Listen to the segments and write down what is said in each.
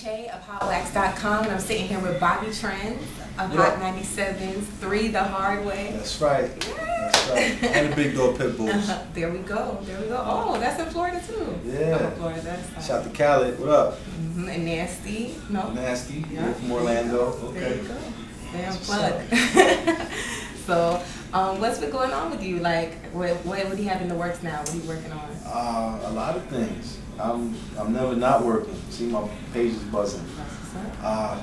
Che of HotWax.com, and I'm sitting here with Bobby Trend of Hot 97's 3 The Hard Way. That's right. Yeah. That's right. And the Big Dog Pit Bulls. There we go. Oh, that's in Florida too. Yeah. Oh, Florida. That's shout out to Khaled. What up? And Nasty. No. Nasty. Yeah. From Orlando. Okay. There you go. Damn plug. So, what's been going on with you? Like, what do you have in the works now? What are you working on? A lot of things. I'm never not working. See, my page is buzzing. I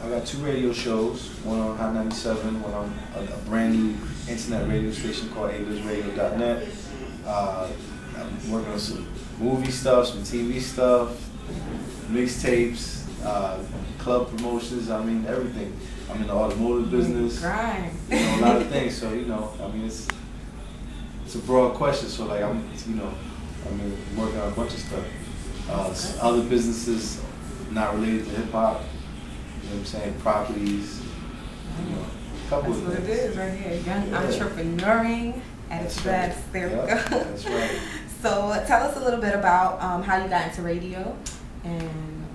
got 2 radio shows. One on Hot 97, one on a brand new internet radio station called ablizradio.net. I'm working on some movie stuff, some TV stuff, mixtapes, club promotions. I mean, everything. I'm in the automotive business. Grind. A lot of things. So it's a broad question. So I'm working on a bunch of stuff. Other businesses not related to hip hop. You know what I'm saying? Properties. A couple That's of what things. it is right here. Young entrepreneuring at its best. There we go. That's right. So tell us a little bit about how you got into radio and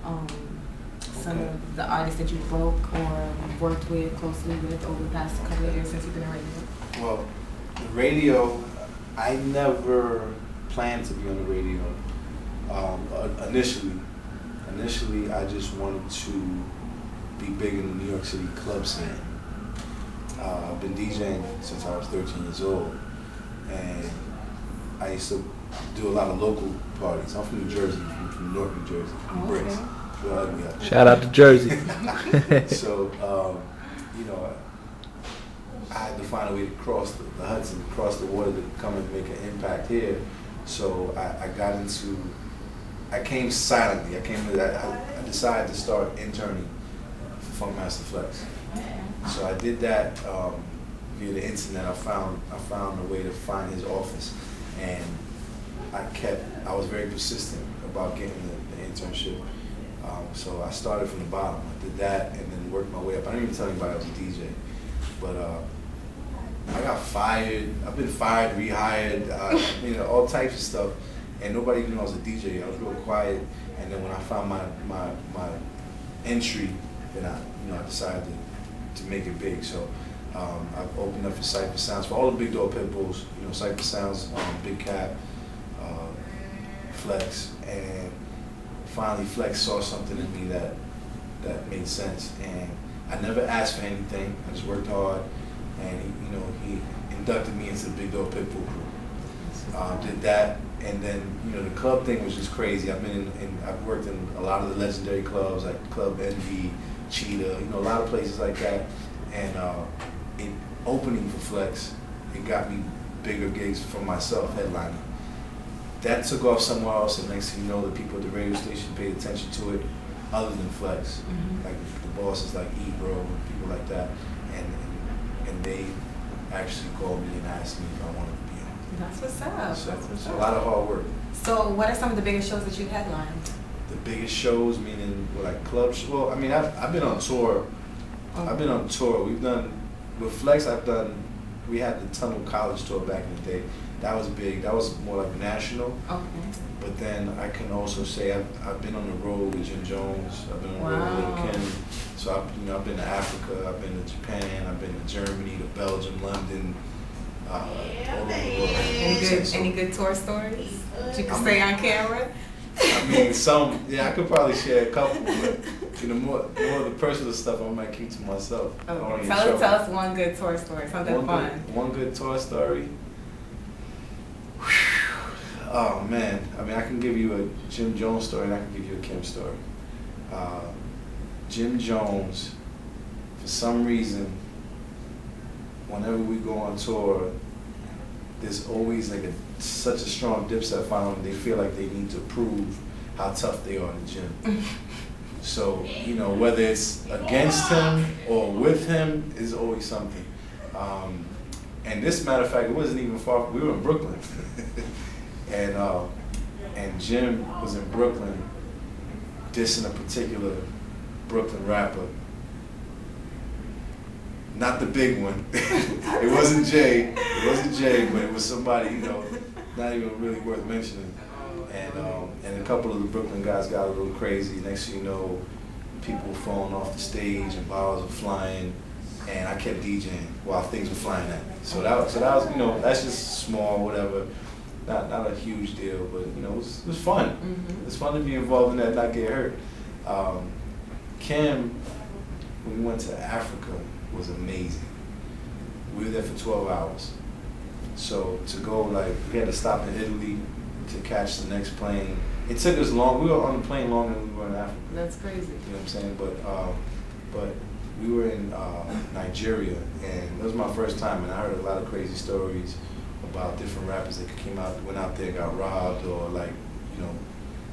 some of the artists that you broke or worked with closely with over the past couple of years since you've been in radio. Well, the radio, I never planned to be on the radio. Initially, I just wanted to be big in the New York City club scene. I've been DJing since I was 13 years old, and I used to do a lot of local parties. I'm from New Jersey, from Newark, New Jersey, from Bricks. Shout out to Jersey. So, I had to find a way to cross the Hudson, cross the water to come and make an impact here. So I came silently. I decided to start interning for Funkmaster Flex. So I did that via the internet. I found a way to find his office, and I was very persistent about getting the internship. So I started from the bottom. I did that and then worked my way up. I didn't even tell anybody I was a DJ, but I got fired. I've been fired, rehired, all types of stuff, and nobody knew I was a DJ. I was real quiet, and then when I found my entry, then I decided to make it big. So I've opened up for Cypher Sounds for all the Big Dog Pit Bulls. Cypher Sounds, Big Cap, Flex, and finally Flex saw something in me that made sense, and I never asked for anything. I just worked hard, and he inducted me into the Big Dog Pit Bull crew. Did that, and then the club thing was just crazy. I've worked in a lot of the legendary clubs like Club Envy, Cheetah, a lot of places like that, and opening for Flex, it got me bigger gigs for myself, headlining. That took off somewhere else, and next thing you know, the people at the radio station paid attention to it, other than Flex, like the bosses like Ebro and people like that, and they actually called me and asked me if I wanted to be on. That's what's up. So a lot of hard work. So what are some of the biggest shows that you've headlined? The biggest shows, meaning clubs. Well, I've been on tour. Oh. I've been on tour. With Flex, we had the Tunnel College tour back in the day. That was big. That was more like national. Okay. But then I can also say I've been on the road with Jim Jones. I've been on the road with Lil' Kim. So I've been to Africa. I've been to Japan. I've been to Germany, to Belgium, London, all over the world. Any good tour stories that you can say on camera? I could probably share a couple, but more of the personal stuff I might keep to myself. Okay. Tell us one good tour story, something fun. One good tour story. Oh man, I can give you a Jim Jones story and I can give you a Kim story. Jim Jones, for some reason, whenever we go on tour, there's always such a strong Dipset following. They feel like they need to prove how tough they are in the gym. So whether it's against him or with him, is always something. And this, matter of fact, it wasn't even far. We were in Brooklyn. And Jim was in Brooklyn dissing a particular Brooklyn rapper. Not the big one. It wasn't Jay, but it was somebody, not even really worth mentioning. And a couple of the Brooklyn guys got a little crazy. Next thing you know, people were falling off the stage and bottles were flying, and I kept DJing while things were flying at me. So that was that's just small, whatever. Not a huge deal, but it was fun. Mm-hmm. It's fun to be involved in that, not get hurt. Kim, when we went to Africa, was amazing. We were there for 12 hours. So to go, we had to stop in Italy to catch the next plane. It took us long. We were on the plane longer than we were in Africa. That's crazy. You know what I'm saying? But we were in Nigeria, and that was my first time, and I heard a lot of crazy stories about different rappers that went out there and got robbed, or a lot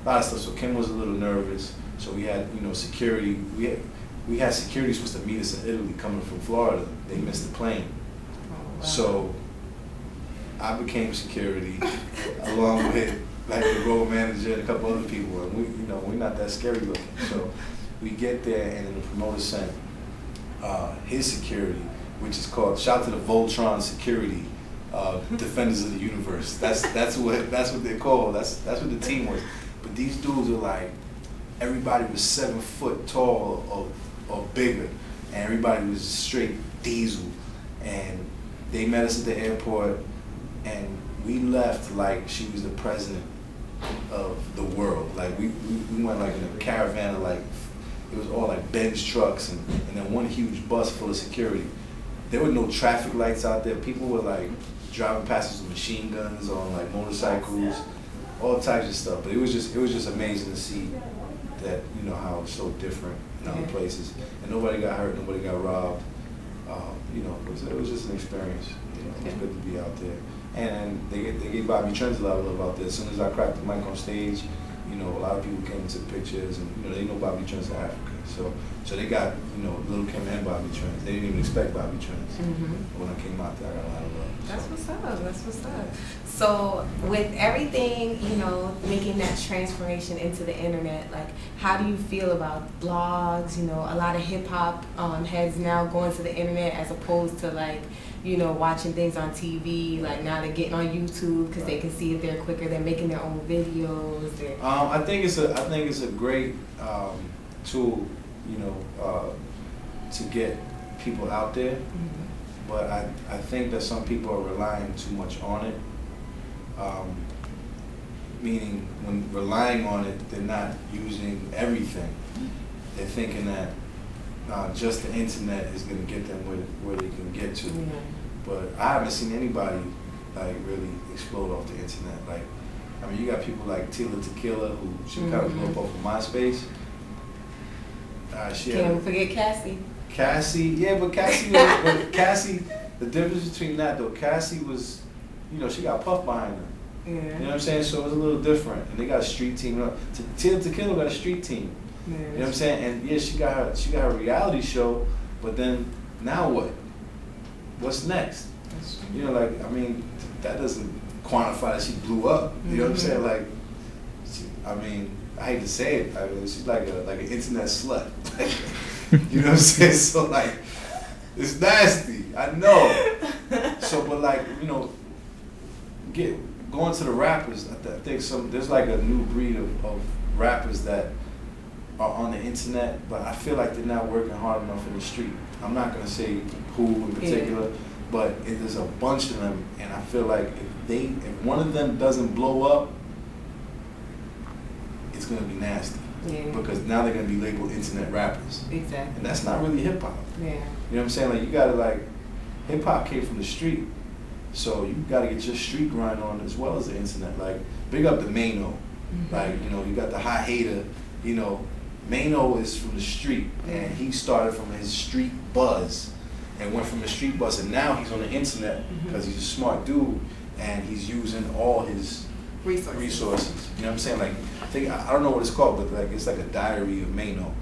of stuff. So Kim was a little nervous. So we had security. We had security supposed to meet us in Italy coming from Florida. They missed the plane. Oh, wow. So I became security along with the road manager and a couple other people, and we're not that scary looking. So we get there, and then the promoter sent his security, which is called, shout to the Voltron Security, Defenders of the Universe. That's what they're called. That's what the team was. But these dudes are everybody was 7 foot tall or bigger, and everybody was straight diesel. And they met us at the airport, and we left like she was the president of the world. We went in a caravan of it was all Benz trucks and then one huge bus full of security. There were no traffic lights out there. People were driving past us with machine guns on motorcycles, all types of stuff. But it was just amazing to see that how it's so different in other places. And nobody got hurt, nobody got robbed. It was just an experience. It was good to be out there. And they gave Bobby Trends a lot of love out there. As soon as I cracked the mic on stage, a lot of people came and took pictures, and they know Bobby Trends in Africa. So they got Little Kim and Bobby Trends. They didn't even expect Bobby Trends. Mm-hmm. When I came out there, I got a lot of love. That's what's up. So with everything, making that transformation into the internet, how do you feel about blogs? A lot of hip hop heads now going to the internet as opposed to watching things on TV. Now they're getting on YouTube because they can see it there quicker. They're making their own videos. I think it's a great tool, to get people out there. Mm-hmm. But I think that some people are relying too much on it. Meaning, when relying on it, they're not using everything. They're thinking that just the internet is going to get them where they can get to. Yeah. But I haven't seen anybody really explode off the internet. You got people like Tila Tequila, who she kind of blew up off of MySpace. Can't forget Cassie. Cassie, yeah, but Cassie, the difference between that though, Cassie was, she got Puff behind her. Yeah. You know what I'm saying? So it was a little different, and they got a street team. Tila Tequila got a street team. Yeah. You know what I'm saying? And yeah, she got her reality show, but then now what? What's next? That doesn't quantify that she blew up. You know what I'm saying? I hate to say it. She's like an internet slut. You know what I'm saying? So it's nasty. I know. So, but going to the rappers. I think there's a new breed of rappers that are on the internet, but I feel like they're not working hard enough in the street. I'm not gonna say who in particular, but there's a bunch of them, and I feel like if one of them doesn't blow up, it's gonna be nasty. Yeah. Because now they're gonna be labeled internet rappers. Exactly. And that's not really hip hop. Yeah. You know what I'm saying? You gotta hip hop came from the street, so you gotta get your street grind on as well as the internet. Big up the Mano. Mm-hmm. You got the Hot Hater. Mano is from the street, and he started from his street buzz, and went from the street buzz, and now he's on the internet because he's a smart dude, and he's using all his resources. You know what I'm saying? I don't know what it's called, but it's like a diary of Mano,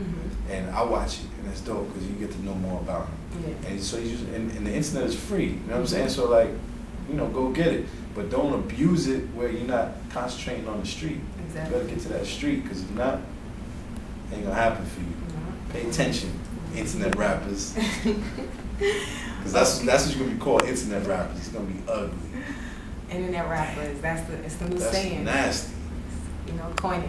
and I watch it, and it's dope because you get to know more about him. Yeah. And so he's using, and the internet is free. You know what I'm saying? So go get it, but don't abuse it where you're not concentrating on the street. Exactly. You gotta get to that street, because if not, it ain't gonna happen for you. Pay attention, internet rappers, because that's what you're gonna be called, internet rappers. It's gonna be ugly. Internet rappers. It's the new saying. That's nasty. coin it.